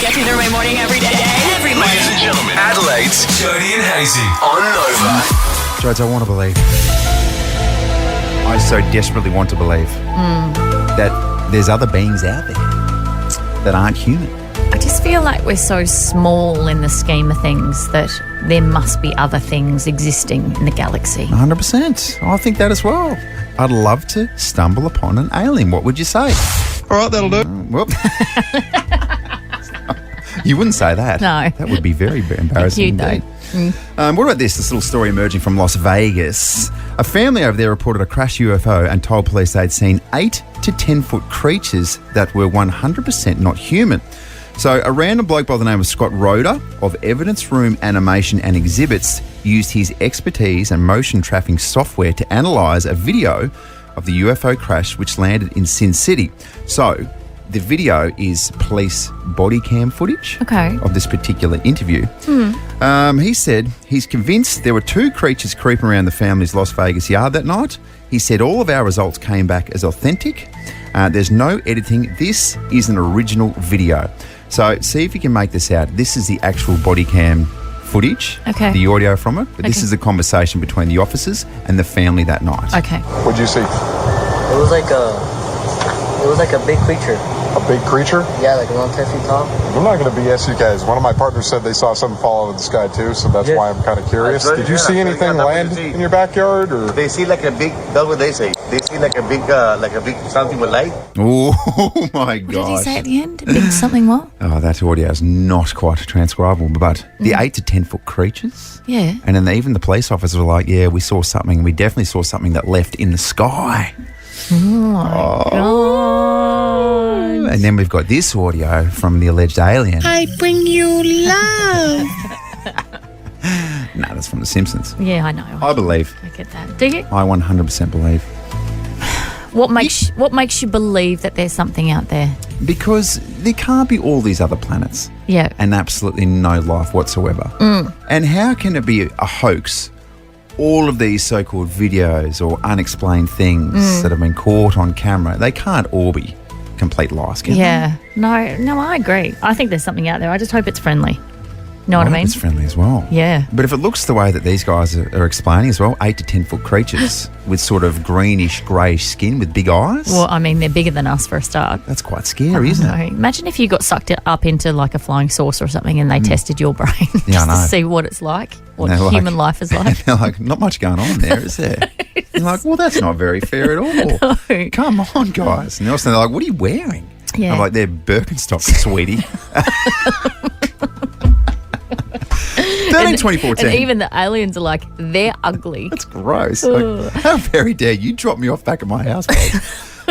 Get you through my morning every day. Every morning. Ladies and gentlemen, Adelaide's Jody and Hazy on Nova. Jodes, I want to believe. I so desperately want to believe that there's other beings out there that aren't human. I just feel like we're so small in the scheme of things that there must be other things existing in the galaxy. 100%. I think that as well. I'd love to stumble upon an alien. What would you say? All right, that'll do. Well, you wouldn't say that. No. That would be very embarrassing Cute, indeed. What about this little story emerging from Las Vegas? A family over there reported a crashed UFO and told police they'd seen 8 to 10 foot creatures that were 100% not human. So a random bloke by the name of Scott Roeder of Evidence Room Animation and Exhibits used his expertise and motion tracking software to analyse a video of the UFO crash which landed in Sin City. So the video is police body cam footage of this particular interview. He said he's convinced there were 2 creatures creeping around the family's Las Vegas yard that night. He said all of our results came back as authentic. There's no editing. This is an original video. So see if you can make this out. This is the actual body cam footage, the audio from it. But this is the conversation between the officers and the family that night. Okay. What'd you see? It was like a big creature. A big creature? Yeah, like around 10 feet tall. I'm not going to BS you guys. One of my partners said they saw something fall out of the sky too, so that's why I'm kind of curious. Did you see anything land in your backyard? Or? They see like a big, that's what they say. They see like a big something with light. Oh my gosh. What did he say at the end? Big something what? Oh, that audio is not quite transcribable, but the 8 to 10 foot creatures. Yeah. And then even the police officers were like, yeah, we saw something. We definitely saw something that left in the sky. Oh my God. And then we've got this audio from the alleged alien. I bring you love. No, that's from The Simpsons. Yeah, I know. I believe. I get that. Do you? I 100% believe. What makes you believe that there's something out there? Because there can't be all these other planets. Yeah. And absolutely no life whatsoever. And how can it be a hoax? All of these so-called videos or unexplained things that have been caught on camera, they can't all be complete lies, can they? No, I agree. I think there's something out there. I just hope it's friendly. Know what I mean? It's friendly as well. Yeah. But if it looks the way that these guys are explaining as well, 8 to 10 foot creatures with sort of greenish, greyish skin with big eyes. Well, I mean, they're bigger than us for a start. That's quite scary, isn't it? Imagine if you got sucked up into like a flying saucer or something and they tested your brain just to see what it's like, what human life is like. And they're like, not much going on there, is there? You're like, well, that's not very fair at all. No. Come on, guys. And they're like, what are you wearing? Yeah. I'm like, they're Birkenstocks, sweetie. 13-24-10. And even the aliens are like, they're ugly. That's gross. Like, how very dare you drop me off back at my house, babe.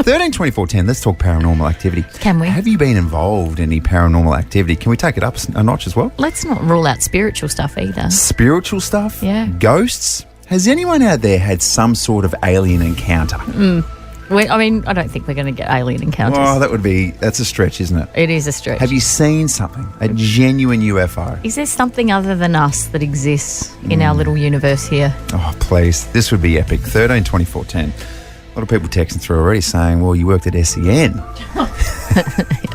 13-24-10, let's talk paranormal activity. Can we? Have you been involved in any paranormal activity? Can we take it up a notch as well? Let's not rule out spiritual stuff either. Spiritual stuff? Yeah. Ghosts? Has anyone out there had some sort of alien encounter? I mean, I don't think we're going to get alien encounters. Oh, that's a stretch, isn't it? It is a stretch. Have you seen something? A genuine UFO? Is there something other than us that exists in our little universe here? Oh, please. This would be epic. 13-24-10. A lot of people texting through already saying, well, you worked at SEN.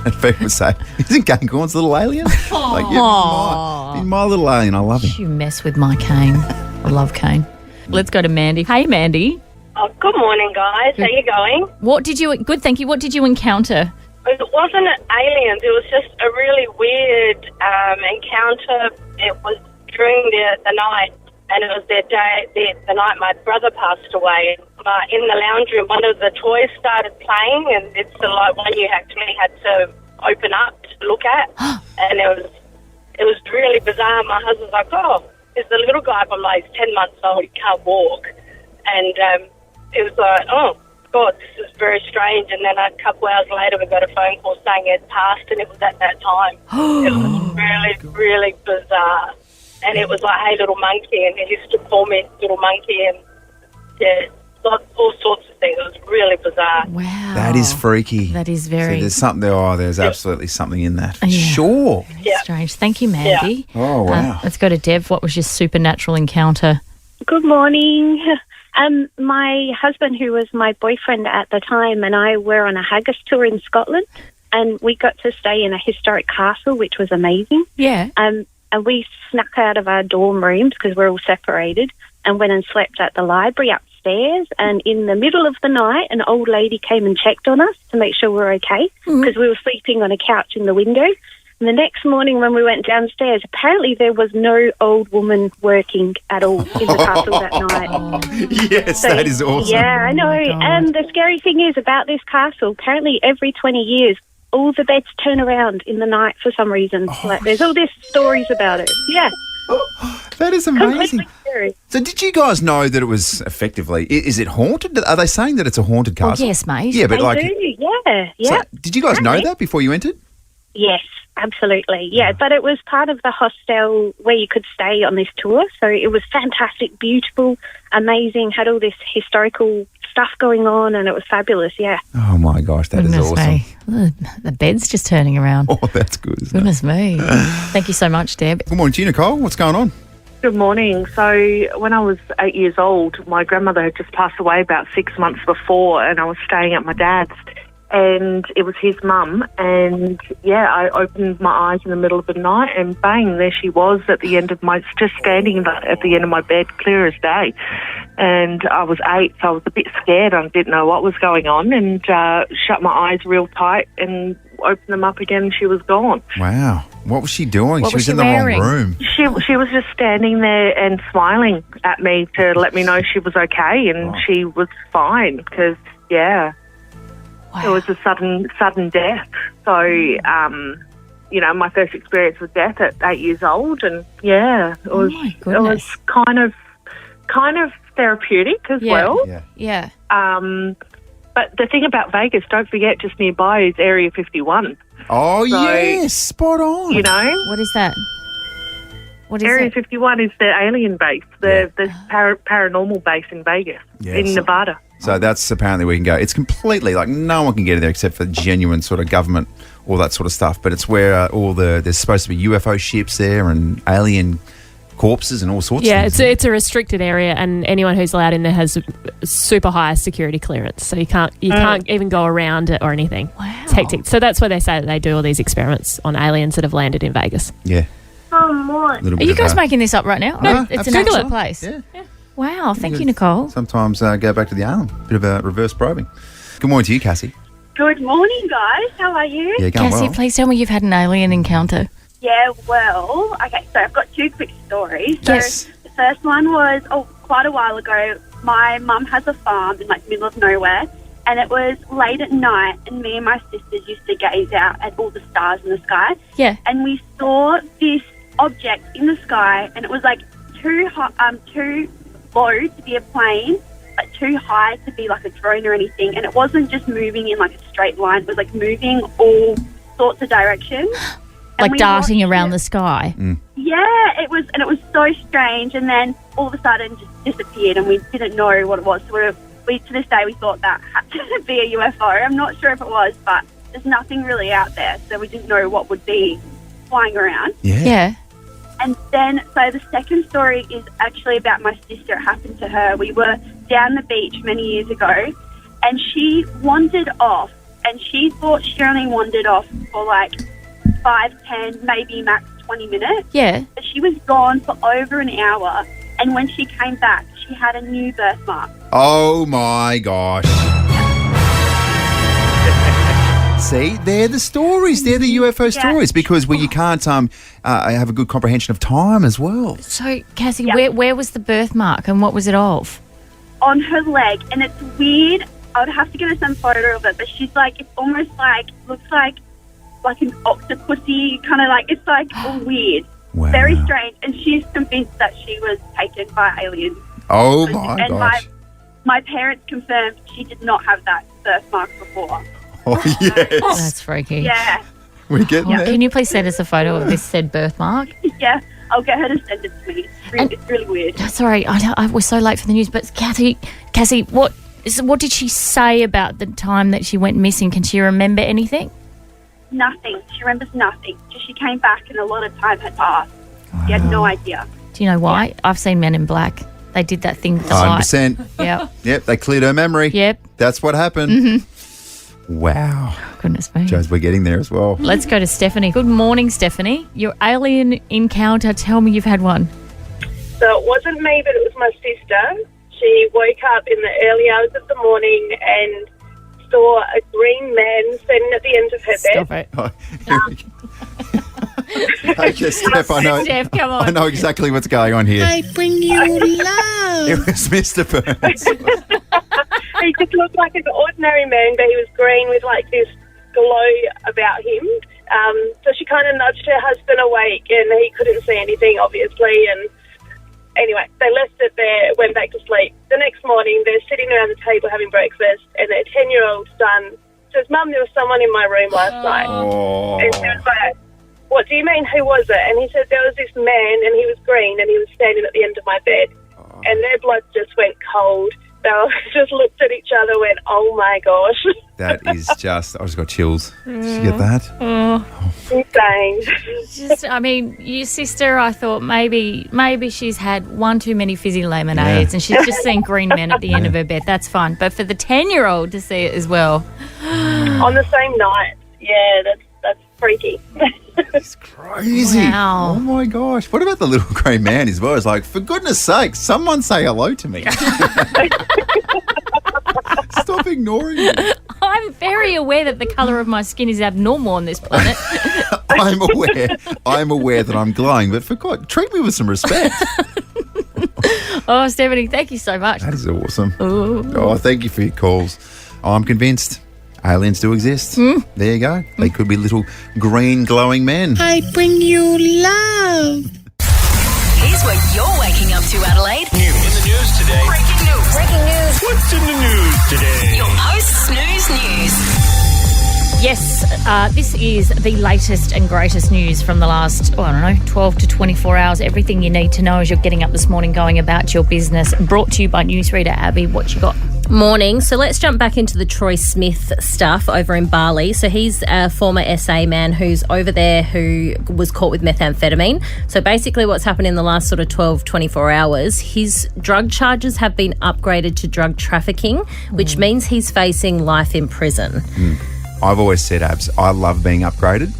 And people say, isn't Ganghorn's little alien? Like, yeah, he's my little alien. I love him. You mess with my Kane. I love Kane. Let's go to Mandy. Hey, Mandy. Oh, good morning, guys. How you going? Good, thank you. What did you encounter? It wasn't aliens. It was just a really weird encounter. It was during the night, and it was the night my brother passed away. In the lounge room, one of the toys started playing, and it's the one you actually had to open up to look at. And it was really bizarre. My husband's like, oh, it's the little guy, but like, he's 10 months old, he can't walk. And it was like, oh, God, this is very strange. And then a couple hours later, we got a phone call saying it passed, and it was at that time. It was really, really bizarre. And it was like, hey, little monkey, and he used to call me little monkey, and all sorts of things. It was really bizarre. Wow. That is freaky. That is very... So there's something, there's absolutely something in that. For Yeah. sure. Yeah. Strange. Thank you, Mandy. Yeah. Oh, wow. Let's go to Dev. What was your supernatural encounter? Good morning. My husband, who was my boyfriend at the time, and I were on a haggis tour in Scotland. and we got to stay in a historic castle, which was amazing. Yeah. And we snuck out of our dorm rooms because we're all separated and went and slept at the library upstairs. And in the middle of the night, an old lady came and checked on us to make sure we were okay because we were sleeping on a couch in the window. And the next morning when we went downstairs, apparently there was no old woman working at all in the castle that night. Yes, So, that is awesome. Yeah, I know. And the scary thing is about this castle, apparently every 20 years, all the beds turn around in the night for some reason. Like, there's all these stories about it. Yeah. That is amazing. Completely scary. So did you guys know that it was effectively, is it haunted? Are they saying that it's a haunted castle? Well, yes, mate. Yeah, but They like, do, yeah. Yeah. so did you guys know Apparently. that before you entered? Yes, absolutely. Yeah, but it was part of the hostel where you could stay on this tour. So it was fantastic, beautiful, amazing, had all this historical stuff going on, and it was fabulous, yeah. Oh my gosh, that is Goodness awesome. me. The bed's just turning around. Oh, that's good, isn't it? Goodness me. Thank you so much, Deb. Good morning to you, Nicole. What's going on? Good morning. So when I was 8 years old, my grandmother had just passed away about 6 months before, and I was staying at my dad's, and it was his mum. And yeah, I opened my eyes in the middle of the night, and bang, there she was at the end of just standing at the end of my bed, clear as day. And I was 8, so I was a bit scared. I didn't know what was going on, and shut my eyes real tight and opened them up again, and she was gone. Wow. What was she doing? What She was was she in the wearing? wrong room. She was just standing there and smiling at me to let me know she was okay, and she was fine because, yeah, it was a sudden death. So, you know, my first experience with death at 8 years old, and yeah, it was kind of therapeutic as well. Yeah. But the thing about Vegas, don't forget, just nearby is Area 51. Oh, So, yes. Spot on. You know? What is that? What is Area it? 51 is the alien base, the paranormal base in Vegas, Yes. in Nevada. So that's apparently where you can go. It's completely like no one can get in there except for genuine sort of government, all that sort of stuff. But it's where there's supposed to be UFO ships there and alien corpses and all sorts of things. it's a restricted area, and anyone who's allowed in there has super high security clearance. So you can't even go around it or anything. Wow. It's hectic. So that's why they say that they do all these experiments on aliens that have landed in Vegas. Yeah. Are you guys making this up right now? No, It's an absolutely. actual place. Yeah. Wow, thank you, Nicole. Sometimes go back to the island. Bit of a reverse probing. Good morning to you, Cassie. Good morning, guys. How are you? Yeah, going Cassie, well. please tell me you've had an alien encounter. Yeah, well, okay, so I've got 2 quick stories. Yes. So the first one was, quite a while ago, my mum has a farm in, the middle of nowhere, and it was late at night, and me and my sisters used to gaze out at all the stars in the sky. Yeah. And we saw this object in the sky, and it was, too low to be a plane, but too high to be, a drone or anything, and it wasn't just moving in, a straight line. It was, moving all sorts of directions. Like we darting watched around it. the sky. Yeah, it was so strange, and then all of a sudden just disappeared, and we didn't know what it was. So we to this day we thought that had to be a UFO. I'm not sure if it was, but there's nothing really out there, so we didn't know what would be flying around. Yeah. And then, so the second story is actually about my sister. It happened to her. We were down the beach many years ago, and she wandered off, and she thought she only wandered off for 5, 10, maybe max 20 minutes. Yeah. But she was gone for over an hour, and when she came back, she had a new birthmark. Oh, my gosh. See, they're the stories. They're the UFO stories because you can't have a good comprehension of time as well. So, Cassie, where was the birthmark and what was it of? On her leg, and it's weird. I would have to get her some photo of it, but she's it's almost looks like an octopusy, kind of it's all weird. Wow. Very strange. And she's convinced that she was taken by aliens. Oh, my and gosh. my parents confirmed she did not have that birthmark before. Oh, yes. That's freaky. Yeah. We're getting there. Can you please send us a photo of this said birthmark? Yeah, I'll get her to send it to me. It's really weird. Sorry, I was so late for the news, but Cassie, what did she say about the time that she went missing? Can she remember anything? Nothing. She remembers nothing. Just she came back and a lot of time had passed. She had no idea. Do you know why? I've seen Men in Black. They did that thing with the light. 100%. Yeah. Yep, they cleared her memory. Yep. That's what happened. Mm-hmm. Wow. Goodness me. Joes, we're getting there as well. Let's go to Stephanie. Good morning, Stephanie. Your alien encounter, tell me you've had one. So it wasn't me, but it was my sister. She woke up in the early hours of the morning and saw a green man standing at the end of her Stop bed. it. Okay, Steph, Steph, come on. I know exactly what's going on here. I bring you love. It was Mr. Burns. He just looked like an ordinary man, but he was green with like this glow about him. So she kind of nudged her husband awake, and he couldn't see anything, obviously. And anyway, they left it there, went back to sleep. The next morning, they're sitting around the table having breakfast, and their 10-year-old son says, "Mum, there was someone in my room last night." Oh. And she was like, "What do you mean? Who was it?" And he said, "There was this man, and he was green, and he was standing at the end of my bed." And their blood just went cold. They just looked at each other, went, "Oh my gosh." That is just, I just got chills. Did you get that? Insane. Your sister, I thought maybe she's had one too many fizzy lemonades and she's just seen green men at the end of her bed. That's fine. But for the 10-year-old to see it as well. On the same night. Yeah, that's freaky. It's crazy. Wow. Oh my gosh. What about the little grey man as well? It's like, for goodness sake, someone say hello to me. Stop ignoring me. I'm very aware that the colour of my skin is abnormal on this planet. I'm aware that I'm glowing, but for God, treat me with some respect. Oh, Stephanie, thank you so much. That is awesome. Ooh. Oh, thank you for your calls. I'm convinced aliens do exist. There you go. They could be little green glowing men. I bring you love. Here's what you're waking up to, Adelaide. In the news today. Breaking news. Breaking news. What's in the news today? Your post-snooze news. Yes, this is the latest and greatest news from the last, 12 to 24 hours. Everything you need to know as you're getting up this morning, going about your business. Brought to you by newsreader Abby. What you got? Morning. So let's jump back into the Troy Smith stuff over in Bali. So he's a former SA man who's over there who was caught with methamphetamine. So basically what's happened in the last sort of 12, 24 hours, his drug charges have been upgraded to drug trafficking, which means he's facing life in prison. I've always said, Abs, I love being upgraded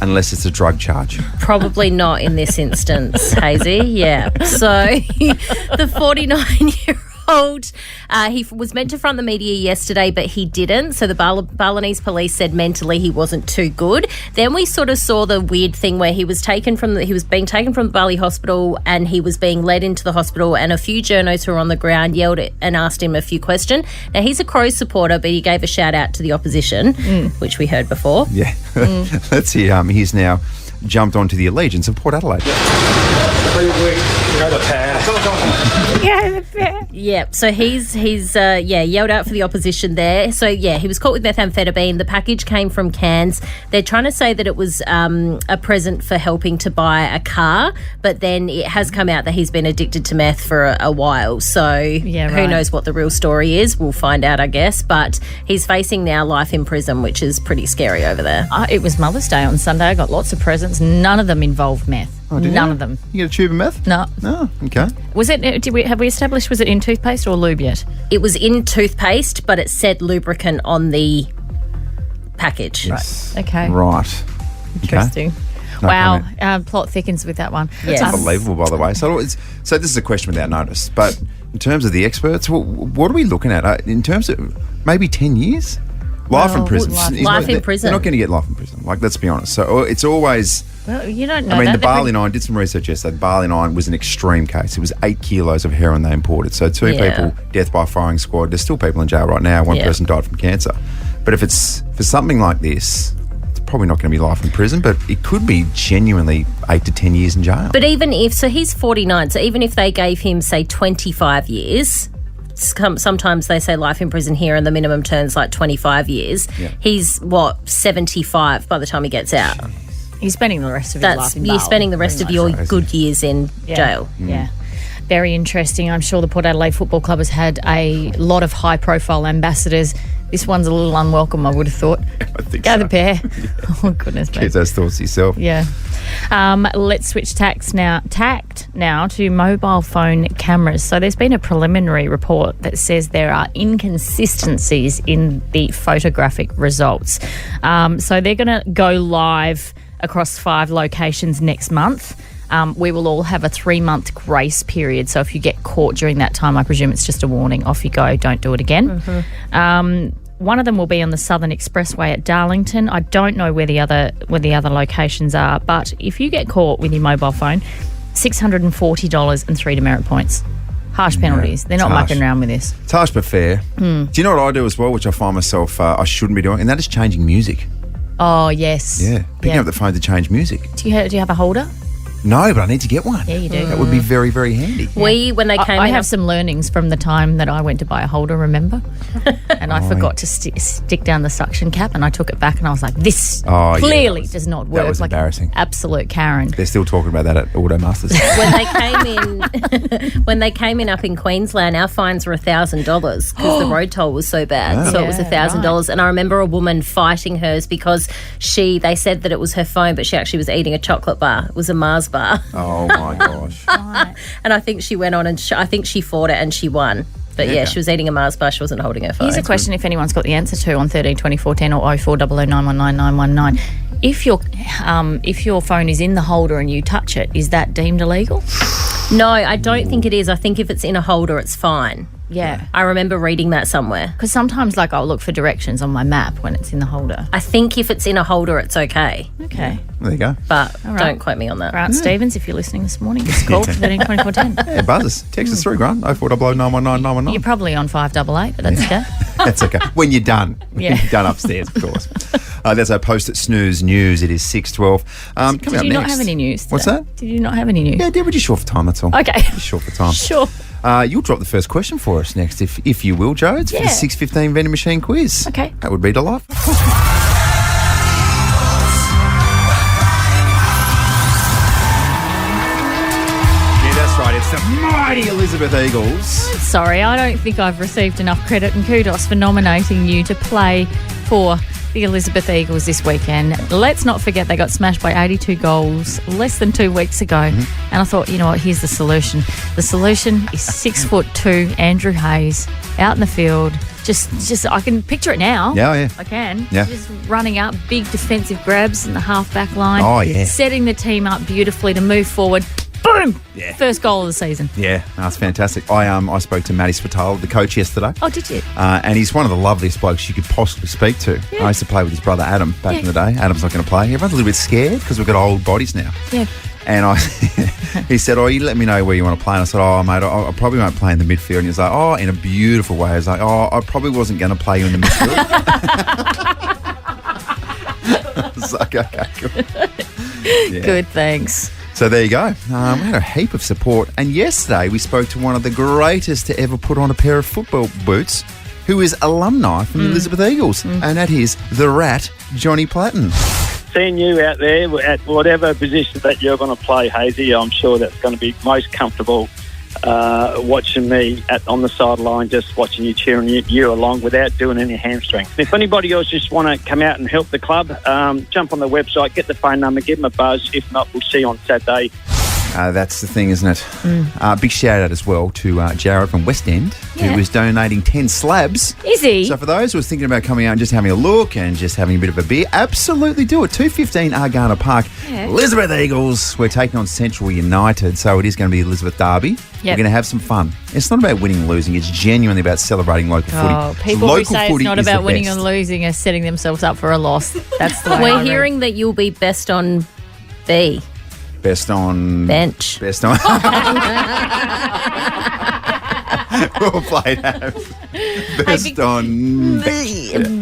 unless it's a drug charge. Probably not in this instance, Hazy. Yeah. So the 49-year-old, he was meant to front the media yesterday, but he didn't. So the Balinese police said mentally he wasn't too good. Then we sort of saw the weird thing where he was being taken from the Bali hospital and he was being led into the hospital, and a few journos who were on the ground yelled at and asked him a few questions. Now, he's a Crows supporter, but he gave a shout out to the opposition, which we heard before. Yeah. Let's see. He's now jumped onto the allegiance of Port Adelaide. Yeah, so he's yelled out for the opposition there. So, yeah, he was caught with methamphetamine. The package came from Cairns. They're trying to say that it was a present for helping to buy a car, but then it has come out that he's been addicted to meth for a while. So who knows what the real story is? We'll find out, I guess. But he's facing now life in prison, which is pretty scary over there. It was Mother's Day on Sunday. I got lots of presents. None of them involved meth. Oh, None of them. You get a tube of meth? No. Oh, okay. Was it? Have we established? Was it in toothpaste or lube yet? It was in toothpaste, but it said lubricant on the package. Yes. Okay. Right. Interesting. Okay. No Wow. Plot thickens with that one. That's unbelievable, by the way. So this is a question without notice, but in terms of the experts, what are we looking at? In terms of maybe 10 years? Life in prison. Life in prison. They're not going to get life in prison. Like, let's be honest. So it's always... Well, you don't know. I mean, the Bali 9, did some research yesterday. The Bali 9 was an extreme case. It was 8 kilos of heroin they imported. So two people, death by firing squad. There's still people in jail right now. One person died from cancer. But if it's for something like this, it's probably not going to be life in prison, but it could be genuinely 8 to 10 years in jail. But even if, so he's 49, so even if they gave him, say, 25 years... Sometimes they say life in prison here and the minimum term's like 25 years. Yeah. He's, 75 by the time he gets out. He's spending the rest of his life in jail. You're spending the rest of your good years in jail. Yeah. Very interesting. I'm sure the Port Adelaide Football Club has had a lot of high-profile ambassadors. This one's a little unwelcome, I would have thought. I think Go the pair. Oh, goodness me. Keep those thoughts to yourself. Yeah. Let's switch tact now to mobile phone cameras. So there's been a preliminary report that says there are inconsistencies in the photographic results. So they're going to go live across 5 locations next month. We will all have a 3-month grace period. So if you get caught during that time, I presume it's just a warning. Off you go. Don't do it again. One of them will be on the Southern Expressway at Darlington. I don't know where the other locations are, but if you get caught with your mobile phone, $640 and 3 demerit points. Harsh penalties. They're not mucking around with this. It's harsh but fair. Do you know what I do as well, which I find myself I shouldn't be doing, and that is changing music. Oh, yes. Yeah, picking up the phone to change music. Do you have a holder? No, but I need to get one. Yeah, you do. That would be very, very handy. When they came I in, have some learnings from the time that I went to buy a holder, remember? And I forgot to stick down the suction cap, and I took it back and I was like, this clearly does not work. That was like embarrassing. Absolute Karen. They're still talking about that at Automasters. when they came in up in Queensland, our fines were $1,000 because the road toll was so bad. Wow. So it was $1,000. And I remember a woman fighting hers because they said that it was her phone, but she actually was eating a chocolate bar. It was a Mars bar. Oh my gosh. And I think she went on and I think she fought it and she won. But yeah, she was eating a Mars bar. She wasn't holding her phone. Here's a question if anyone's got the answer to on 13 24 10 or 0400919919. If your phone is in the holder and you touch it, is that deemed illegal? No, I don't think it is. I think if it's in a holder, it's fine. Yeah. I remember reading that somewhere. Because sometimes, I'll look for directions on my map when it's in the holder. I think if it's in a holder, it's okay. Okay. There you go. But don't quote me on that. Grant Stevens, if you're listening this morning, just call 13 24 10. Yeah, buzzers. Text us through, Grant. 0400919919. You're probably on 588, but that's okay. That's okay. When you're done. Yeah. When you're done upstairs, of course. That's our post-it snooze news. It is 6:12. Coming Did up you next. not have any news today? What's that? Did you not have any news? Yeah, we're just short for time, that's all. Okay. Just short for time. Sure. You'll drop the first question for us next, if you will, Joe. It's for the 6:15 vending machine quiz. Okay. That would be delightful. Yeah, that's right. It's the mighty Elizabeth Eagles. Sorry, I don't think I've received enough credit and kudos for nominating you to play for the Elizabeth Eagles this weekend. Let's not forget they got smashed by 82 goals less than 2 weeks ago. And I thought, you know what, here's the solution. The solution is 6'2" Andrew Hayes out in the field. Just I can picture it now. Yeah, yeah. I can. Yeah. Just running up, big defensive grabs in the half-back line. Oh, yeah. Setting the team up beautifully to move forward. Boom! Yeah. First goal of the season. Yeah, that's fantastic. I spoke to Matty Spatala, the coach, yesterday. Oh, did you? And he's one of the loveliest blokes you could possibly speak to. Yeah. I used to play with his brother Adam back in the day. Adam's not going to play. Everyone's a little bit scared because we've got old bodies now. Yeah. And he said, you let me know where you want to play. And I said, mate, I probably won't play in the midfield. And he was like, in a beautiful way. I was like, I probably wasn't going to play you in the midfield. I was like, okay, good. Yeah. Good, thanks. So there you go. We had a heap of support. And yesterday we spoke to one of the greatest to ever put on a pair of football boots, who is alumni from the Elizabeth Eagles. And that is the Rat, Johnny Platten. Seeing you out there at whatever position that you're going to play, Hazy, I'm sure that's going to be most comfortable watching me on the sideline, just watching you, cheering you along without doing any hamstring. If anybody else just want to come out and help the club, jump on the website, get the phone number, give them a buzz. If not, we'll see you on Saturday. That's the thing, isn't it? Big shout out as well to Jared from West End, who is donating 10 slabs. Is he? So for those who are thinking about coming out and just having a look and just having a bit of a beer, absolutely do it. 215 Argana Park. Yeah. Elizabeth Eagles. We're taking on Central United, so it is going to be Elizabeth Derby. We're going to have some fun. It's not about winning and losing. It's genuinely about celebrating local footy. People local who say it's footy not is about the winning best. and losing are setting themselves up for a loss. That's the way We're hearing that you'll be best on B. Best on... Bench. Best on... Well played, Adam. Best on...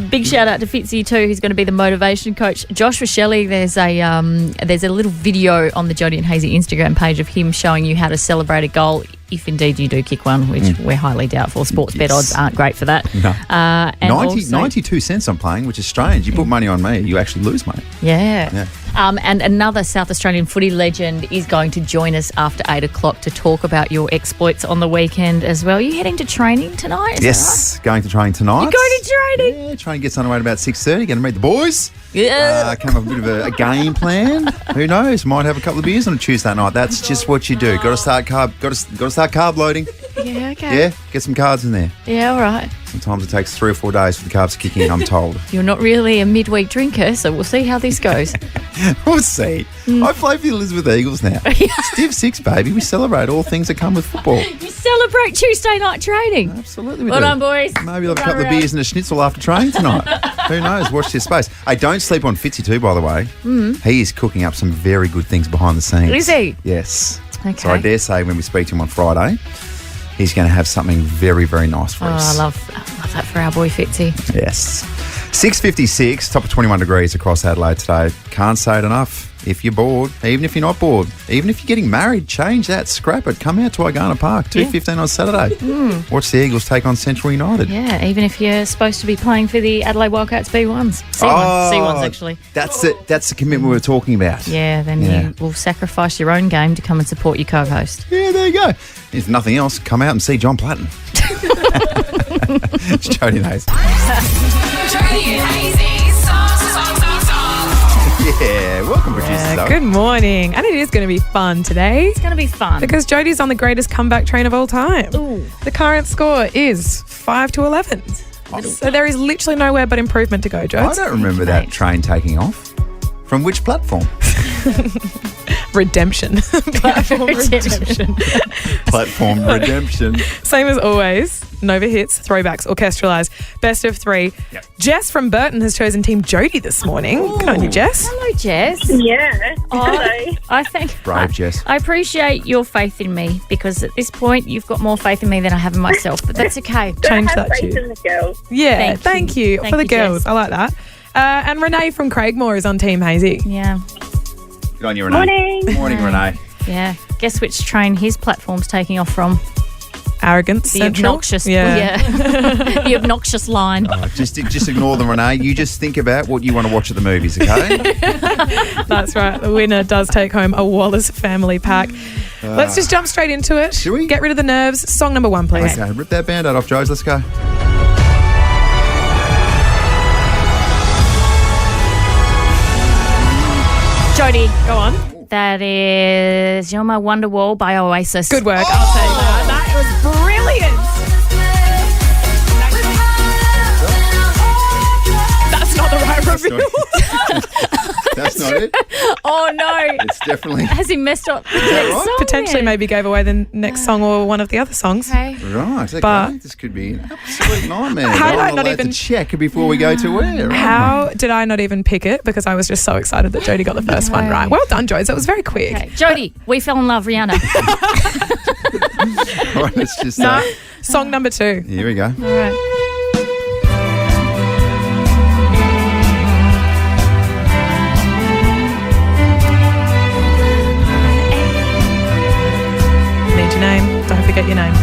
Big shout out to Fitzy too, who's going to be the motivation coach. Josh Rochelle, there's a little video on the Jodie and Hazy Instagram page of him showing you how to celebrate a goal if indeed you do kick one, which we're highly doubtful. Sports bet odds aren't great for that. No. And 92 cents I'm playing, which is strange. You put money on me, you actually lose money. Yeah. And another South Australian footy legend is going to join us after 8 o'clock to talk about your exploits on the weekend as well. Are you heading to training tonight? Yes, going to training tonight. You're going to training? Yeah, training gets underway at about 6:30. Going to meet the boys. Yeah. Come up with a bit of a game plan. Who knows? Might have a couple of beers on a Tuesday night. That's just what you do. Got to start carb loading. Yeah, okay. Yeah, get some carbs in there. Yeah, all right. Sometimes it takes 3 or 4 days for the carbs to kick in, I'm told. You're not really a midweek drinker, so we'll see how this goes. We'll see. I play for the Elizabeth Eagles now. Div 6, baby. We celebrate all things that come with football. You celebrate Tuesday night training. Absolutely we well do. done, boys. Maybe we'll have a couple of beers and a schnitzel after training tonight. Who knows? Watch this space. Hey, don't sleep on Fitzy too, by the way. He is cooking up some very good things behind the scenes. Is he? Yes. Okay. So I dare say when we speak to him on Friday, he's going to have something very, very nice for us. I love that for our boy Fitzy. Yes. 6:56, top of 21 degrees across Adelaide today. Can't say it enough. If you're bored, even if you're not bored, even if you're getting married, change that, scrap it. Come out to Igana Park, 2:15 on Saturday. Watch the Eagles take on Central United. Yeah, even if you're supposed to be playing for the Adelaide Wildcats B1s. C1s, actually. That's it. That's the commitment we were talking about. Yeah, then you will sacrifice your own game to come and support your co-host. Yeah, there you go. If nothing else, come out and see John Platten. It's Jody and Hayes. Jody and Hazy, song. Yeah, welcome, producer. Good morning. And it is going to be fun today. It's going to be fun. Because Jody's on the greatest comeback train of all time. Ooh. The current score is 5-11. So there is literally nowhere but improvement to go, I Jodes. don't remember that train taking off. From which platform? Redemption. Platform redemption. Platform redemption. Same as always. Nova hits, throwbacks, orchestralised. Best of 3. Yep. Jess from Burton has chosen Team Jody this morning. Good on you, Jess. Hello, Jess. Yeah. Oh, I think Brave, Jess. I appreciate your faith in me because at this point you've got more faith in me than I have in myself, but that's okay. Change that faith too. in the girls. Yeah, thank you Thank for the you, girls. Jess. I like that. And Renee from Craigmore is on Team Hazy. Yeah, Good on you, Renee. Morning, Renee. yeah. Guess which train his platform's taking off from? Arrogance The Central. obnoxious, Yeah. the obnoxious line. Just ignore them, Renee. You just think about what you want to watch at the movies, okay? That's right. The winner does take home a Wallace family pack. Let's just jump straight into it. Should we? Get rid of the nerves. Song number 1, please. Okay, rip that band-aid off, Joes. Let's go. Jody, Go on. that is You're My Wonderwall by Oasis. Good work. I'll take that. That was brilliant. That's not the right review. That's not it. Oh no, It's definitely has he messed up? right? Potentially maybe gave away the next song or one of the other songs. Okay. right. Okay, But- this could be an absolute nightmare. How did I I'm not allowed even- to check before we go to air? Right. How did I not even pick it? Because I was just so excited that Jody got the first one right. Well done, Joyce. That was very quick. Okay. Jody, We Fell in Love, Rihanna. All right, let's just No. Song number 2. here we go. All right. Need your name. Don't forget your name.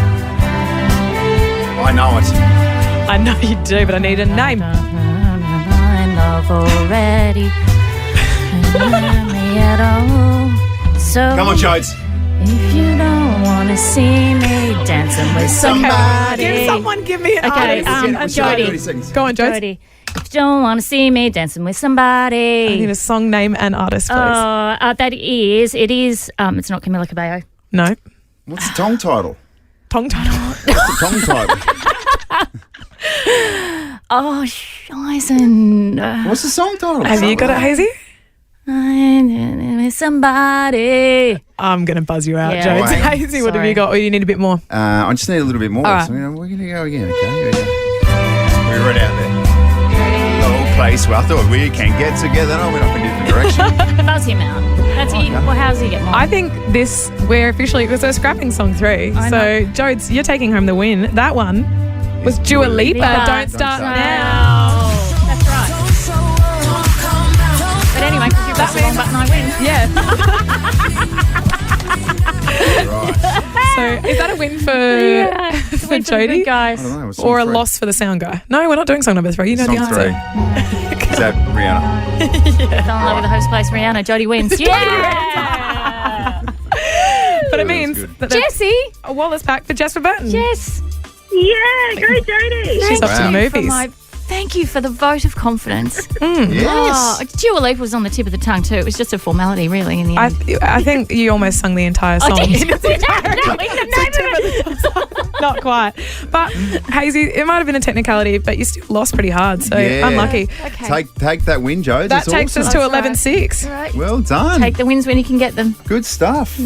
I know it. I know you do, but I need a name. In love already. Me at all. So Come on, Jodes. if you don't want to see me dancing with somebody. Give me an Okay, artist. Jody. 30 seconds. Go on, Joyce. Jody, if you don't want to see me dancing with I somebody. need a song name and artist, please. It is, it's not Camila Cabello. No. What's the tongue title? Tongue title. What's the tongue title? Oh, Scheisen. What's the song title? Have you got it, Hazy? With somebody. I'm going to buzz you out, Yeah. Jones. Wait. Hazy, what have Sorry. you got? Or you need a bit more? I just need a little bit more. All right. So, we're going to go again, okay? Here we go. We're right out there. The whole place where I thought we can get together. No, we're not going to do the direction. Buzz him out. That's it. Well, how's he get more? I think we're officially, because we're scrapping song 3. I So, Jodes, you're taking home the win. That one was It's Dua Dua Lipa. Lipa. Don't start Start now. That's right. But anyway, because you're That's the wrong button, I win. Yeah. So is that a win for win for the Jodie? good guys. I don't know. It was Or a song 3. loss for the sound guy? No, we're not doing song number 3. You know Song the 3. answer. Is that Rihanna? Fell in love with the host place, Rihanna. Jodie wins. Yeah! But it means that Jessie! a Wallace pack for Jasper Burton. Yes. Yeah, go Jodie. She's off to the Wow. movies. Thank you for the vote of confidence. Yes. Oh, Dua Lipa was on the tip of the tongue too. It was just a formality, really, in the end. I think you almost sung the entire song. Not quite. But, Hazy, it might have been a technicality, but you still lost pretty hard, so Yeah. unlucky. Okay. Take that win, Joe. That That's takes awesome. us to That's right. 11-6. Right. Well done. Take the wins when you can get them. Good stuff.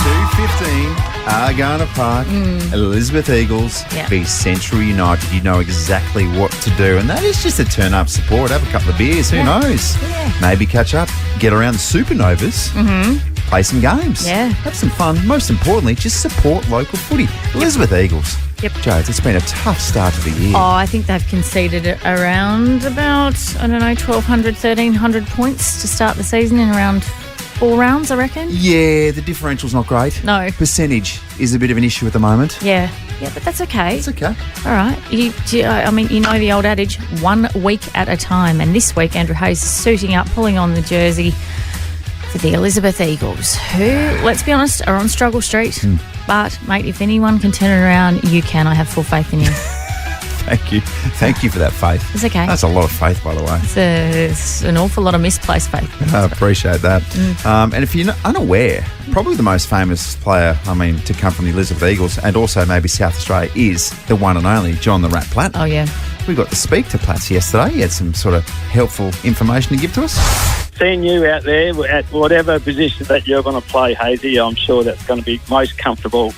2:15, Argana Park, Elizabeth Eagles Yeah. v Central United. You know exactly what to do, and that is just to turn up, support, have a couple of beers. Who knows? Yeah. Maybe catch up, get around the Supernovas, play some games, Yeah. have some fun. Most importantly, just support local footy. Elizabeth Eagles. Yep. Jodes, it's been a tough start to the year. Oh, I think they've conceded around about, 1,200, 1,300 points to start the season in around 4 rounds, I reckon. Yeah, the differential's not great. No. Percentage is a bit of an issue at the moment. Yeah. Yeah, but that's okay. It's okay. All right. You know the old adage, 1 week at a time. And this week, Andrew Hayes is suiting up, pulling on the jersey for the Elizabeth Eagles, who, let's be honest, are on struggle street. But, mate, if anyone can turn it around, you can. I have full faith in you. Thank you. Thank you for that faith. It's okay. That's a lot of faith, by the way. It's an awful lot of misplaced faith. I appreciate that. And if you're unaware, probably the most famous player, to come from the Elizabeth Eagles and also maybe South Australia is the one and only John the Rat Platt. Oh, yeah. We got to speak to Platts yesterday. He had some sort of helpful information to give to us. Seeing you out there at whatever position that you're going to play, Hazy, I'm sure that's going to be most comfortable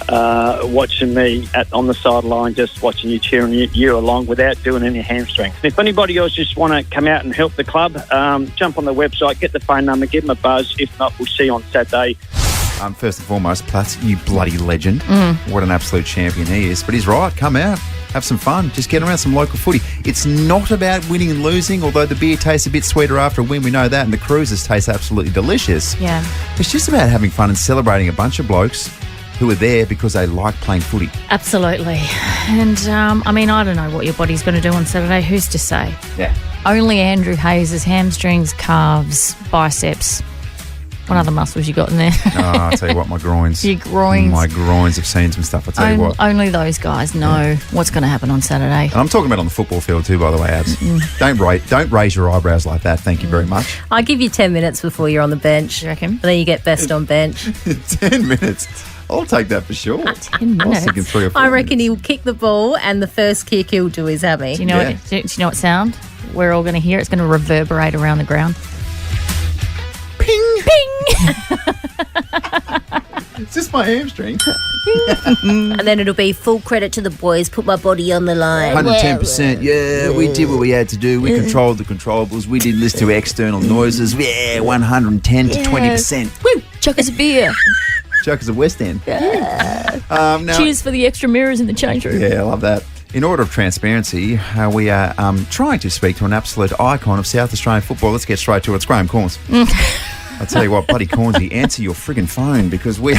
watching me on the sideline, just watching you, cheering you along without doing any hamstrings. If anybody else just want to come out and help the club, jump on the website, get the phone number, give them a buzz. If not, we'll see you on Saturday. First and foremost, Platts, you bloody legend. What an absolute champion he is. But he's right, come out, have some fun, just get around some local footy. It's not about winning and losing, although the beer tastes a bit sweeter after a win, we know that, and the cruises taste absolutely delicious. Yeah. It's just about having fun and celebrating a bunch of blokes who are there because they like playing footy. Absolutely. And, I don't know what your body's going to do on Saturday. Who's to say? Yeah. Only Andrew Hayes' hamstrings, calves, biceps. What other muscles you got in there? I'll tell you what, my groins. Your groins. My groins have seen some stuff, I'll tell you what. Only those guys know what's going to happen on Saturday. And I'm talking about on the football field too, by the way, Abs. Don't raise your eyebrows like that. Thank you very much. I'll give you 10 minutes before you're on the bench. You reckon? And then you get best on bench. 10 minutes. I'll take that for sure. 10 I was minutes. thinking 3 or 4 I reckon minutes. he'll kick the ball and the first kick he'll do is hammy. Do you know Yeah. do you know what sound we're all going to hear? It's going to reverberate around the ground. Ping! Bing! It's just my hamstring. And then it'll be full credit to the boys, put my body on the line. 110%. Yeah, we did what we had to do. We controlled the controllables. We didn't listen to external noises. Yeah, 110 to 20%. Woo! Chuck us a beer. Chuck is a West End. Now, Cheers for the extra mirrors in the change room. Yeah, I love that. In order of transparency, we are trying to speak to an absolute icon of South Australian football. Let's get straight to it. It's Graham Corns. I tell you what, bloody Cornsy, answer your friggin' phone because we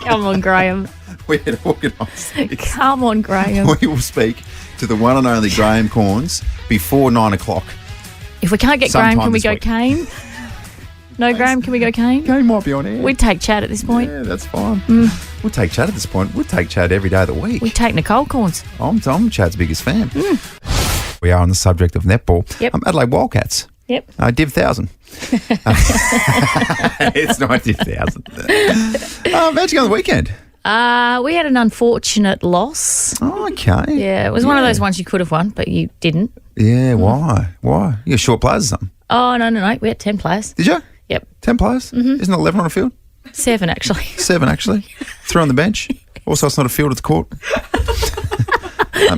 Come on, Graham. we had organised this. Come on, Graham. We will speak to the one and only Graham Corns before 9 o'clock. If we can't get Sometime Graham, can we this go week. Kane? No, Graham, can we go Kane? Kane might be on air. We'd take Chad at this point. Yeah, that's fine. We'll take Chad at this point. We'll take Chad every day of the week. We'd take Nicole Corns. I'm Chad's biggest fan. We are on the subject of netball. Yep. Adelaide Wildcats. Yep. Div 1,000. It's not Div 1,000. How'd you go on the weekend? We had an unfortunate loss. Okay. Yeah, it was one of those ones you could have won, but you didn't. Yeah, why? Why? You're short players or something. Oh, no. We had 10 players. Did you? Yep. 10 players? Isn't it 11 on a field? 7, actually. 7, actually. 3 on the bench. Also, it's not a field, it's court.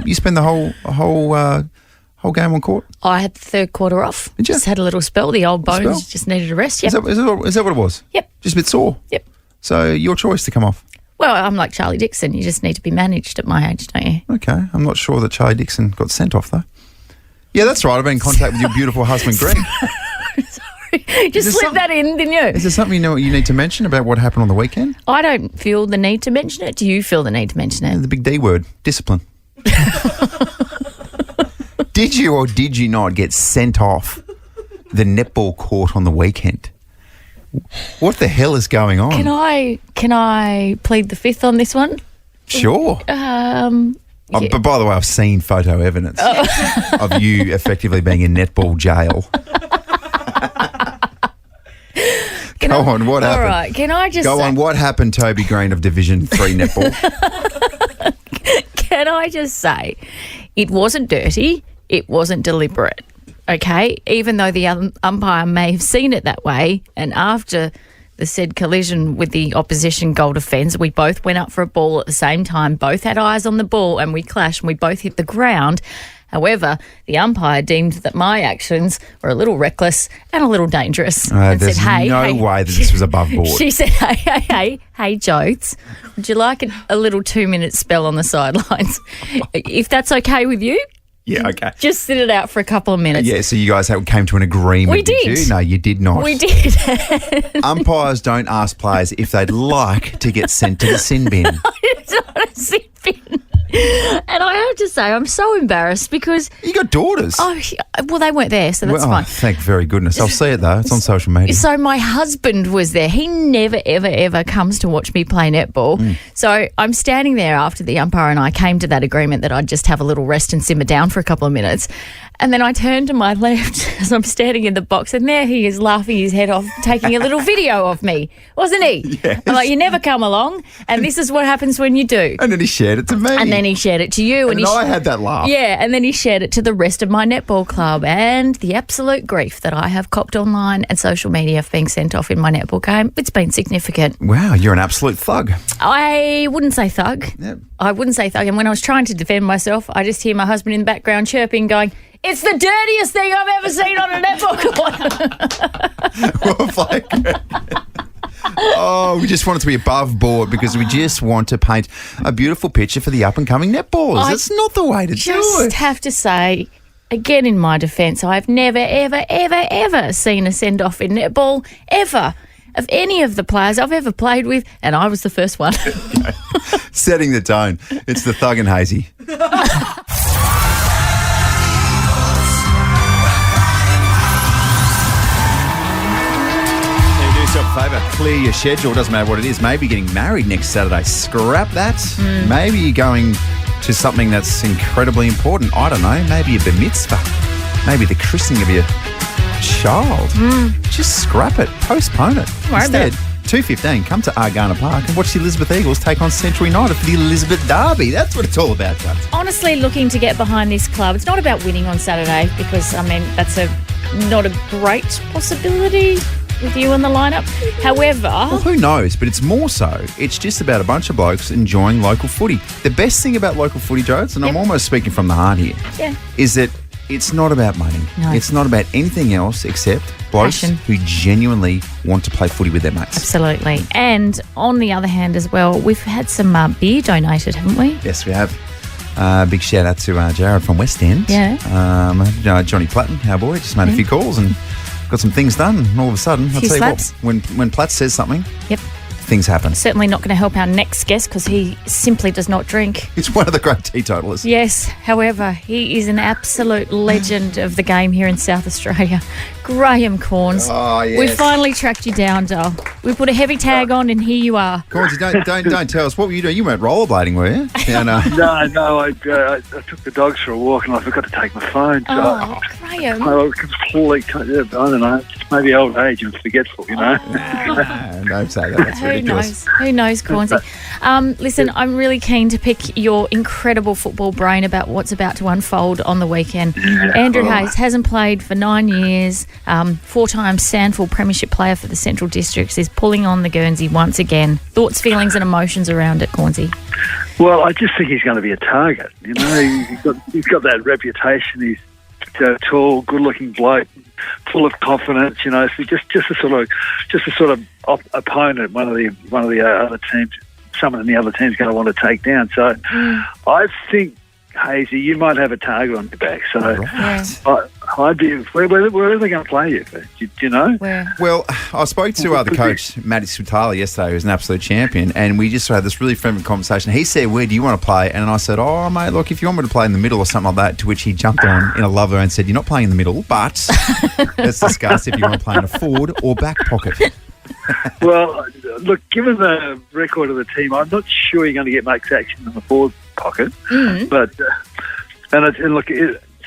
You spend the whole game on court? I had the third quarter off. Did you? Just had a little spell. The old bones Spell? just needed a rest. Yep. Is that what it was? Yep. Just a bit sore? Yep. So your choice to come off? Well, I'm like Charlie Dixon. You just need to be managed at my age, don't you? Okay. I'm not sure that Charlie Dixon got sent off, though. Yeah, that's right. I've been in contact with your beautiful husband, Greg. Just slip that in, didn't you? Is there something you need to mention about what happened on the weekend? I don't feel the need to mention it. Do you feel the need to mention it? The big D word, discipline. Did you or did you not get sent off the netball court on the weekend? What the hell is going on? Can I plead the fifth on this one? Sure. Yeah. But by the way, I've seen photo evidence of you effectively being in netball jail. Go on, what happened? All right, can I just Go on, what happened, Toby Green of Division 3 netball? Can I just say, it wasn't dirty, it wasn't deliberate, okay? Even though the umpire may have seen it that way, and after the said collision with the opposition goal defence, we both went up for a ball at the same time, both had eyes on the ball, and we clashed and we both hit the ground. However, the umpire deemed that my actions were a little reckless and a little dangerous. And there's said, no way that this was above board. She said, hey, Jotes, would you like a little 2-minute spell on the sidelines? If that's okay with you? Yeah, okay. Just sit it out for a couple of minutes. Yeah, so you guys came to an agreement. We did. You? No, you did not. We did. Umpires don't ask players if they'd like to get sent to the sin bin. It's not a sin bin. And I have to say, I'm so embarrassed because... You got daughters. Oh, well, they weren't there, so that's fine. Thank very goodness. I'll see it, though. It's on social media. So my husband was there. He never, ever, ever comes to watch me play netball. So I'm standing there after the umpire and I came to that agreement that I'd just have a little rest and simmer down for a couple of minutes. And then I turned to my left as I'm standing in the box and there he is laughing his head off, taking a little video of me, wasn't he? Yes. I'm like, you never come along and this is what happens when you do. And then he shared it to me. And then he shared it to you. And I had that laugh. Yeah, and then he shared it to the rest of my netball club and the absolute grief that I have copped online and social media for being sent off in my netball game. It's been significant. Wow, you're an absolute thug. I wouldn't say thug. Yep. I wouldn't say thug. And when I was trying to defend myself, I just hear my husband in the background chirping, going, "It's the dirtiest thing I've ever seen on a netball court." Oh, we just want it to be above board because we just want to paint a beautiful picture for the up-and-coming netballers. It's not the way to do it. I just have to say, again in my defence, I've never, ever, ever, ever seen a send-off in netball, ever, of any of the players I've ever played with, and I was the first one. Setting the tone. It's the Thug and Hazy. Yourself a favour, clear your schedule. Doesn't matter what it is. Maybe getting married next Saturday. Scrap that. Maybe you're going to something that's incredibly important. I don't know. Maybe a bar mitzvah. Maybe the christening of your child. Just scrap it. Postpone it. Instead, 2:15, come to Argana Park and watch the Elizabeth Eagles take on Central United for the Elizabeth Derby. That's what it's all about, guys. Honestly, looking to get behind this club. It's not about winning on Saturday because, I mean, that's not a great possibility with you in the lineup. However... Well, who knows? But it's more so, it's just about a bunch of blokes enjoying local footy. The best thing about local footy, Jodes, and I'm almost speaking from the heart here, is that it's not about money. No. It's not about anything else except blokes Passion. who genuinely want to play footy with their mates. Absolutely. And on the other hand as well, we've had some beer donated, haven't we? Yes, we have. Big shout out to Jared from West End. Yeah. Johnny Platten, our boy, just made a few calls and got some things done. And all of a sudden, I'll tell you what, when Platt says something, things happen. Certainly not going to help our next guest because he simply does not drink. He's one of the great teetotalers. Yes, however, he is an absolute legend of the game here in South Australia. Graham Corns. Oh, yes. We finally tracked you down, Dale. We put a heavy tag on and here you are. Cornsy, don't tell us. What were you doing? You weren't rollerblading, were you? Yeah, no. No, I took the dogs for a walk and I forgot to take my phone. So Graham. I was completely, I don't know, it's maybe old age and forgetful, you know. Don't say that. That's ridiculous. Who knows, Cornsy? Listen, I'm really keen to pick your incredible football brain about what's about to unfold on the weekend. Andrew Hayes hasn't played for 9 years. 4-time Sandford Premiership player for the Central Districts, is pulling on the Guernsey once again. Thoughts, feelings and emotions around it, Cornsy? Well, I just think he's going to be a target. You know, he's got that reputation. He's a tall, good-looking bloke, full of confidence. You know, so just a sort of opponent one of the other teams someone in the other team's going to want to take down. So I think, Hazy, you might have a target on your back. So I'd be. Where are they going to play you? Do you know? Where? Well, I spoke to the coach, Matty Sutala, yesterday, who's an absolute champion, and we just had this really friendly conversation. He said, where do you want to play? And I said, oh, mate, look, if you want me to play in the middle or something like that, to which he jumped on in a lover and said, you're not playing in the middle, but let's discuss if you want to play in a forward or back pocket. Well, look, given the record of the team, I'm not sure you're going to get much action in the forward pocket. But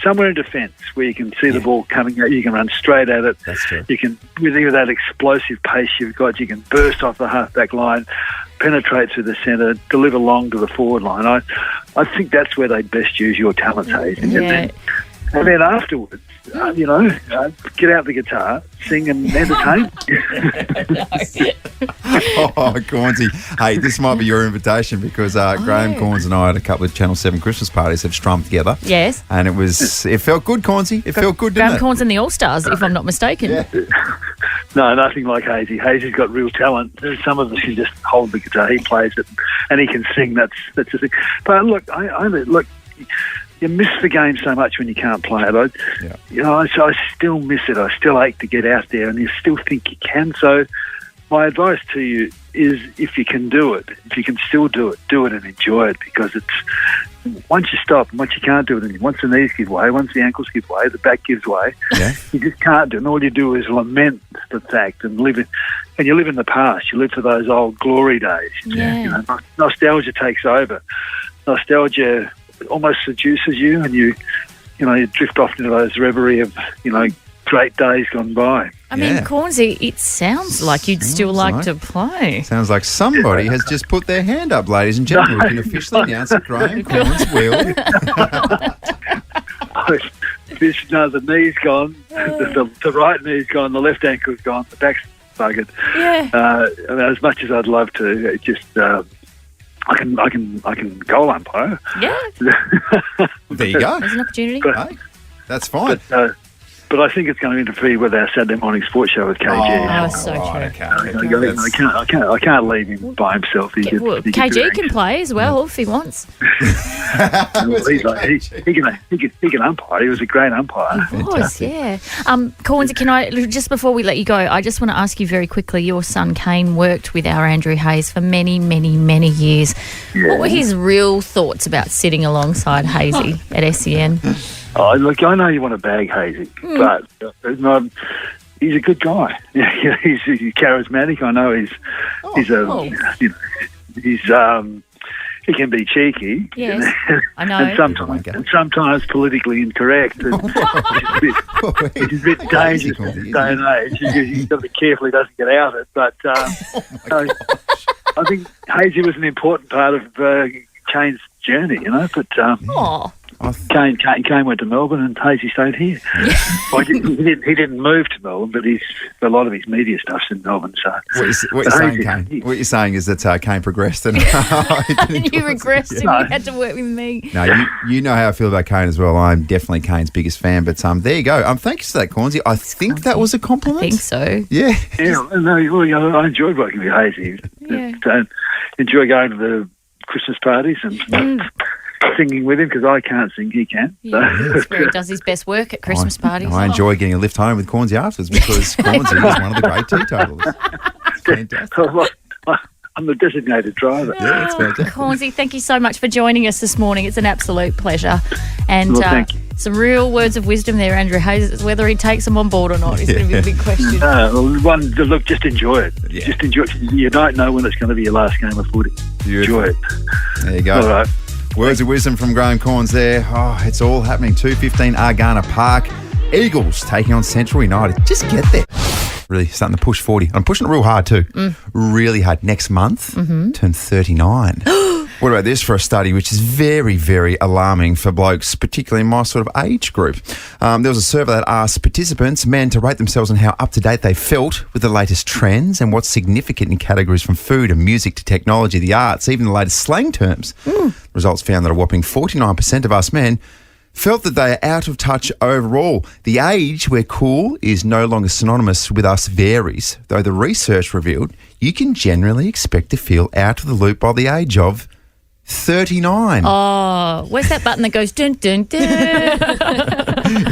somewhere in defence where you can see the ball coming out, you can run straight at it. That's true. You can, with that explosive pace you've got, you can burst off the half-back line, penetrate through the centre, deliver long to the forward line. I think that's where they best use your talents, Hayes. And then afterwards, get out the guitar, sing and entertain. Cornsey. Hey, this might be your invitation because Graham Corns and I at a couple of Channel 7 Christmas parties have strummed together. Yes. And it felt good, Cornsey. It felt good, didn't Graham it? Corns and the All-Stars, if I'm not mistaken. Yeah. No, nothing like Hazy. Hazy's got real talent. Some of us can just hold the guitar. He plays it and he can sing. That's the thing. But look, look, you miss the game so much when you can't play it. I still miss it. I still ache to get out there, and you still think you can. So my advice to you is, if you can do it, if you can still do it and enjoy it, because it's once you stop and once you can't do it anymore, once the knees give way, once the ankles give way, the back gives way, you just can't do it. And all you do is lament the fact and live it. And you live in the past. You live for those old glory days. Yeah. Nostalgia takes over. Nostalgia almost seduces you, and you drift off into those reverie of great days gone by. I mean, Cornsey, it sounds like you'd still like to play. Sounds like somebody has just put their hand up, ladies and gentlemen. We can officially announce that Graham Corns will. The knee's gone, the right knee's gone, the left ankle's gone, the back's buggered. Yeah. As much as I'd love to, it just. I can goal umpire. Yeah. There you go. There's an opportunity. That's fine. But I think it's going to interfere with our Saturday morning sports show with KG. Oh, so true. I can't leave him by himself. KG can play as well if he wants. He can umpire. He was a great umpire. Of course, yeah. Corns, can I, just before we let you go, I just want to ask you very quickly, your son Kane worked with our Andrew Hayes for many, many, many years. Yeah. What were his real thoughts about sitting alongside Hazy at SEN? Oh, look, I know you want to bag Hazy, but he's a good guy. He's charismatic. I know he can be cheeky. Yes, I know. and sometimes politically incorrect. It's a bit dangerous in this day and age. You've got to be careful he doesn't get out of it. But I think Hazy was an important part of Kane's journey, But Kane went to Melbourne and Hazy stayed here. Well, he didn't move to Melbourne, but a lot of his media stuff's in Melbourne. So what you're saying is that Kane progressed and you regressed and you had to work with me. No, you know how I feel about Kane as well. I'm definitely Kane's biggest fan. But there you go. Thanks for that, Cornsey. I think that was a compliment. I think so. Yeah. I enjoyed working with Hazy. Yeah. Enjoy going to the Christmas parties and singing with him, because I can't sing, he can. Yeah, that's where he does his best work at Christmas parties. I enjoy getting a lift home with Cornsey afterwards, because Cornsey is one of the great teetotalers. It's fantastic. I'm the designated driver. Yeah, that's fantastic. Cornsey, thank you so much for joining us this morning. It's an absolute pleasure. And thank you. Some real words of wisdom there, Andrew Hayes. Whether he takes them on board or not is going to be a big question. Look, just enjoy it. Yeah. Just enjoy it. You don't know when it's going to be your last game of footy. Enjoy it. There you go. All right. Words of wisdom from Graham Corns there. Oh, it's all happening. 2:15 Argana Park. Eagles taking on Central United. Just get there. Really starting to push 40. I'm pushing it real hard too. Really hard. Next month, turn 39. What about this for a study, which is very, very alarming for blokes, particularly in my sort of age group? There was a survey that asked participants, men, to rate themselves on how up-to-date they felt with the latest trends and what's significant in categories from food and music to technology, the arts, even the latest slang terms. Results found that a whopping 49% of us men felt that they are out of touch overall. The age where cool is no longer synonymous with us varies, though the research revealed you can generally expect to feel out of the loop by the age of 39. Oh, where's that button that goes dun dun dun?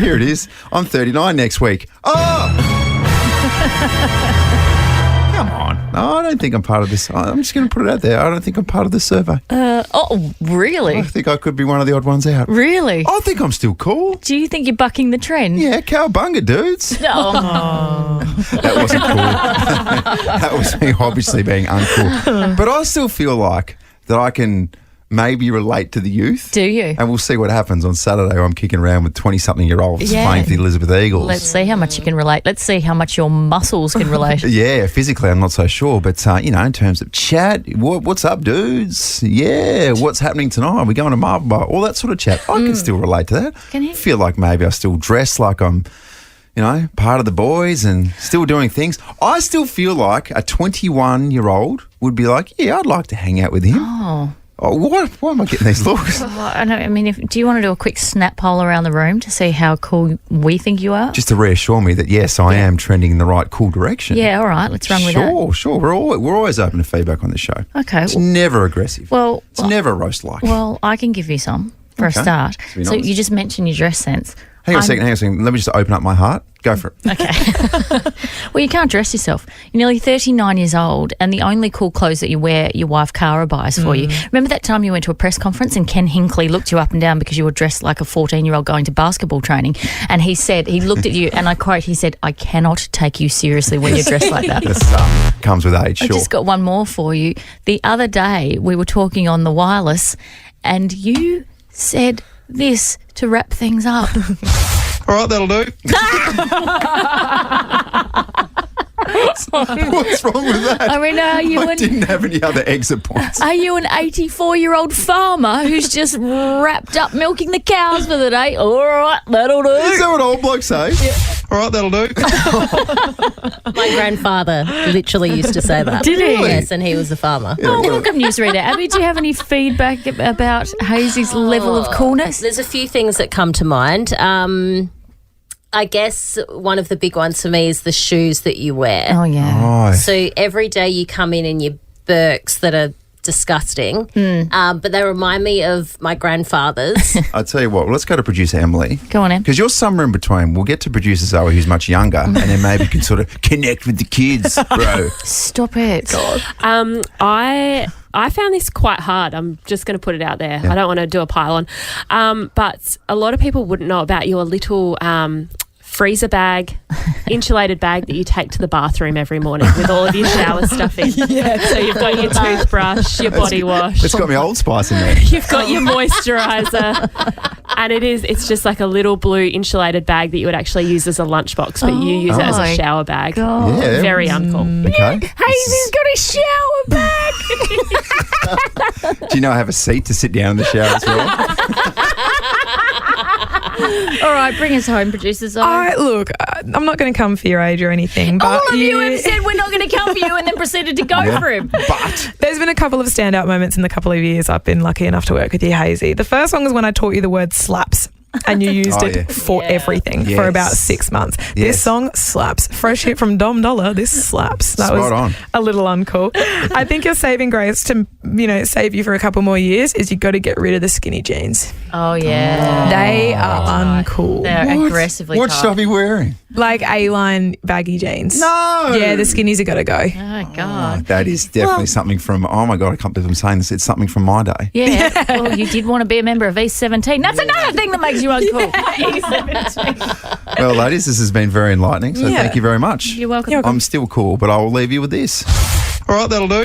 Here it is. I'm 39 next week. Oh! Come on. No, I don't think I'm part of this. I'm just going to put it out there. I don't think I'm part of this survey. Really? I think I could be one of the odd ones out. Really? I think I'm still cool. Do you think you're bucking the trend? Yeah, cowabunga, dudes. Oh. That wasn't cool. That was me obviously being uncool. But I still feel like that I can maybe relate to the youth. Do you? And we'll see what happens on Saturday. I'm kicking around with 20-something-year-olds playing for the Elizabeth Eagles. Let's see how much you can relate. Let's see how much your muscles can relate. Yeah, physically I'm not so sure. But, in terms of chat, what's up, dudes? Yeah, what's happening tonight? We're going to Marble Bar, all that sort of chat. I can still relate to that. Can you? I feel like maybe I still dress like I'm, part of the boys and still doing things. I still feel like a 21-year-old would be like, yeah, I'd like to hang out with him. Oh, why am I getting these looks? I know. I mean, do you want to do a quick snap poll around the room to see how cool we think you are? Just to reassure me that, yes, I am trending in the right cool direction. Yeah, all right. Let's run with that. Sure. We're always open to feedback on this show. Okay. It's never aggressive. It's never roast-like. Well, I can give you some for a start. Nice. So you just mentioned your dress sense. Hang on a second. Let me just open up my heart. Go for it. Okay. Well, you can't dress yourself. You're nearly 39 years old, and the only cool clothes that you wear, your wife Cara buys for you. Remember that time you went to a press conference and Ken Hinckley looked you up and down because you were dressed like a 14-year-old going to basketball training, and he looked at you, and I quote, he said, "I cannot take you seriously when you're dressed like that." This comes with age, I just got one more for you. The other day, we were talking on the wireless, and you said this to wrap things up. All right, that'll do. What's wrong with that? I mean, I didn't have any other exit points. Are you an 84-year-old farmer who's just wrapped up milking the cows for the day? All right, that'll do. Is that what old blokes say? Yeah. All right, that'll do. My grandfather literally used to say that. Did he? Yes, and he was a farmer. Yeah, welcome, newsreader. Abby, do you have any feedback about Hazy's level of coolness? There's a few things that come to mind. I guess one of the big ones for me is the shoes that you wear. Oh, yeah. Right. So every day you come in your Birks that are disgusting, but they remind me of my grandfather's. I tell you what, let's go to producer Emily. Go on, Em. Because you're somewhere in between. We'll get to producer Zoe, who's much younger, and then maybe you can sort of connect with the kids, bro. Stop it. God. I found this quite hard. I'm just going to put it out there. Yeah. I don't want to do a pile on. But a lot of people wouldn't know about your little freezer bag, insulated bag that you take to the bathroom every morning with all of your shower stuff in. Yeah. So you've got your toothbrush, your body wash. It's got me Old Spice in there. You've got your moisturiser. And it's just like a little blue insulated bag that you would actually use as a lunchbox, but you use it as a shower bag. God. Yeah. Very uncool. Okay. Hazy's got a shower bag. Do you know I have a seat to sit down in the shower as well? All right, bring us home, producer Zoe. Look, I'm not going to come for your age or anything, but all of you have said we're not going to come for you and then proceeded to go for him. But there's been a couple of standout moments in the couple of years I've been lucky enough to work with you, Hazy. The first one was when I taught you the word slaps. And you used it for everything for about 6 months. Yes. This song slaps. Fresh hit from Dom Dollar. This slaps. That was on. a little uncool. I think your saving grace to save you for a couple more years is you got to get rid of the skinny jeans. Oh yeah, they are uncool. They're aggressively. What should I be wearing? Like A-line baggy jeans. No. Yeah, the skinnies have got to go. Oh God. That is definitely something from. Oh my God, I can't believe I'm saying this. It's something from my day. Yeah. Well, you did want to be a member of E17. That's another thing that makes you uncool. E17. Well, ladies, this has been very enlightening. So thank you very much. You're welcome. I'm still cool, but I will leave you with this. All right, that'll do.